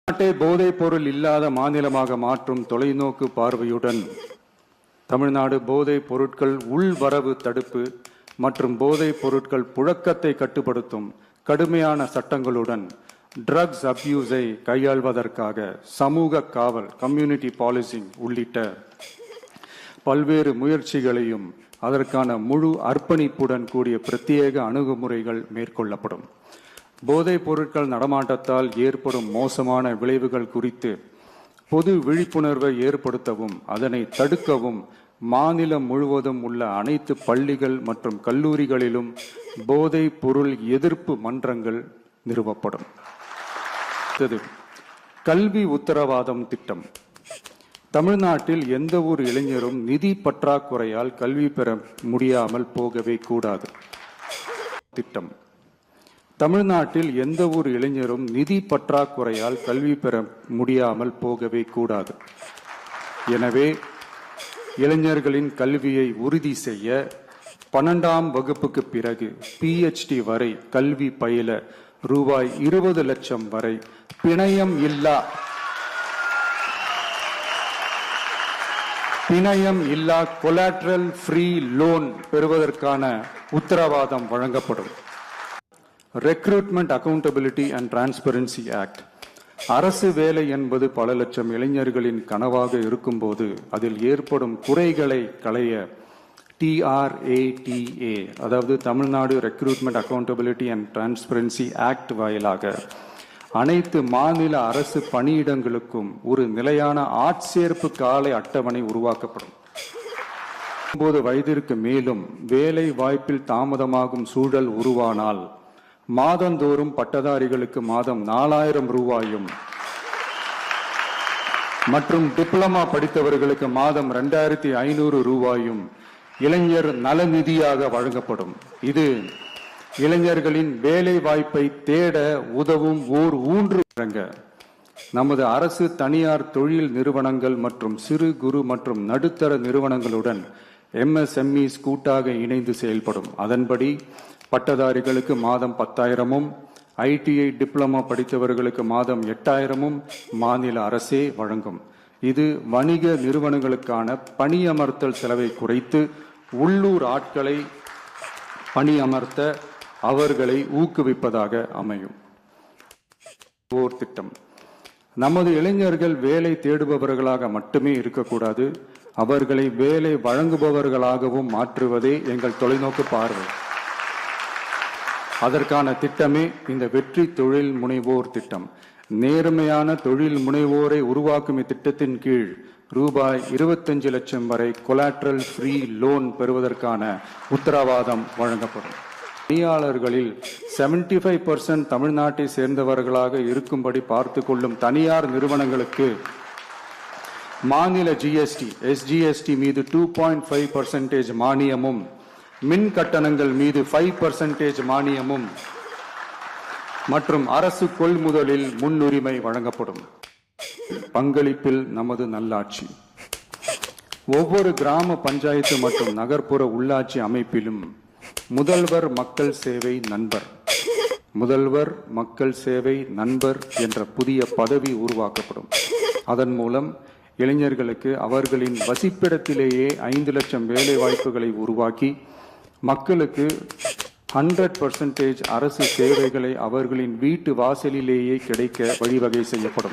நாட்டை போதைப் பொருள் இல்லாத மாநிலமாக மாற்றும் தொலைநோக்கு பார்வையுடன் தமிழ்நாடு போதைப் பொருட்கள் உள்வரவு தடுப்பு மற்றும் போதைப் பொருட்கள் புழக்கத்தை கட்டுப்படுத்தும் கடுமையான சட்டங்களுடன் ட்ரக்ஸ் அபியூஸை கையாள்வதற்காக சமூக காவல் கம்யூனிட்டி பாலிசிங் உள்ளிட்ட பல்வேறு முயற்சிகளையும் அதற்கான முழு அர்ப்பணிப்புடன் கூடிய பிரத்யேக அணுகுமுறைகள் மேற்கொள்ளப்படும். போதைப் பொருட்கள் நடமாட்டத்தால் ஏற்படும் மோசமான விளைவுகள் குறித்து பொது விழிப்புணர்வை ஏற்படுத்தவும் அதனை தடுக்கவும் மாநிலம் முழுவதும் உள்ள அனைத்து பள்ளிகள் மற்றும் கல்லூரிகளிலும் போதைப் பொருள் எதிர்ப்பு மன்றங்கள் நிறுவப்படும். கல்வி உத்தரவாதம் திட்டம். தமிழ்நாட்டில் எந்த ஒரு இளைஞரும் நிதி பற்றாக்குறையால் கல்வி பெற முடியாமல் போகவே கூடாது. திட்டம். தமிழ்நாட்டில் எந்த ஒரு இளைஞரும் நிதி பற்றாக்குறையால் கல்வி பெற முடியாமல் போகவே கூடாது. எனவே இளைஞர்களின் கல்வியை உறுதி செய்ய 12ஆம் வகுப்புக்கு பிறகு PhD வரை கல்வி பயில ரூபாய் 20 லட்சம் வரை பிணையம் இல்லா கொலாட்ரல் ஃப்ரீ லோன் பெறுவதற்கான உத்தரவாதம் வழங்கப்படும். Recruitment accountability and transparency act. அரசு வேலை என்பது பல லட்சம் இளைஞர்களின் கனவாக இருக்கும்போது அதில் ஏற்படும் குறைகளை களைய TRATA அதாவது Tamil Nadu recruitment accountability and transparency act வாயிலாக அனைத்து மாநில அரசு பணியிடங்களுக்கும் ஒரு நிலையான ஆட்சேர்ப்பு கால அட்டவணை உருவாக்கப்படும். 9 வயதிற்கு மேலும் வேலை வாய்ப்பில் தாமதமாகும் சூழல் உருவானால் மாதந்தோறும் பட்டதாரிகளுக்கு மாதம் 4000 ரூபாயும் மற்றும் டிப்ளமா படித்தவர்களுக்கு மாதம் 2500 ரூபாயும் இளைஞர் நலநிதியாக வழங்கப்படும். இது இளைஞர்களின் வேலை வாய்ப்பை தேட உதவும் ஓர் ஊன்று. நமது அரசு தனியார் தொழில் நிறுவனங்கள் மற்றும் சிறு குறு மற்றும் நடுத்தர நிறுவனங்களுடன் MSMEs கூட்டாக இணைந்து செயல்படும். அதன்படி பட்டதாரிகளுக்கு மாதம் 10,000-உம் ITI டிப்ளமா படித்தவர்களுக்கு மாதம் 8,000-உம் மாநில அரசே வழங்கும். இது வணிக நிறுவனங்களுக்கான பணியமர்த்தல் செலவை குறைத்து உள்ளூர் ஆட்களை பணியமர்த்த அவர்களை ஊக்குவிப்பதாக அமையும். ஓர் திட்டம். நமது இளைஞர்கள் வேலை தேடுபவர்களாக மட்டுமே இருக்கக்கூடாது, அவர்களை வேலை வழங்குபவர்களாகவும் மாற்றுவதே எங்கள் தொலைநோக்கு பார்வை. அதற்கான திட்டமே இந்த வெற்றி தொழில் முனைவோர் திட்டம். நேர்மையான தொழில் முனைவோரை உருவாக்கும் இத்திட்டத்தின் கீழ் ரூபாய் 25 லட்சம் வரை கொலாட்ரல் ஃப்ரீ லோன் பெறுவதற்கான உத்தரவாதம் வழங்கப்படும். பணியாளர்களில் 75% தமிழ்நாட்டை சேர்ந்தவர்களாக இருக்கும்படி பார்த்து கொள்ளும் தனியார் நிறுவனங்களுக்கு மாநில GST, SGST மீது 2.5% மானியமும் மின் கட்டணங்கள் மீது 5% மானியமும் மற்றும் அரசு கொள்முதலில் முன்னுரிமை வழங்கப்படும். பங்களிப்பில் நமது நல்லாட்சி. ஒவ்வொரு கிராம பஞ்சாயத்து மற்றும் நகர்ப்புற உள்ளாட்சி அமைப்பிலும் முதல்வர் மக்கள் சேவை நண்பர் என்ற புதிய பதவி உருவாக்கப்படும். அதன் மூலம் இளைஞர்களுக்கு அவர்களின் வசிப்பிடத்திலேயே 5 லட்சம் வேலை வாய்ப்புகளை உருவாக்கி மக்களுக்கு 100% அரசு சேவைகளை அவர்களின் வீட்டு வாசலிலேயே கிடைக்க வழிவகை செய்யப்படும்.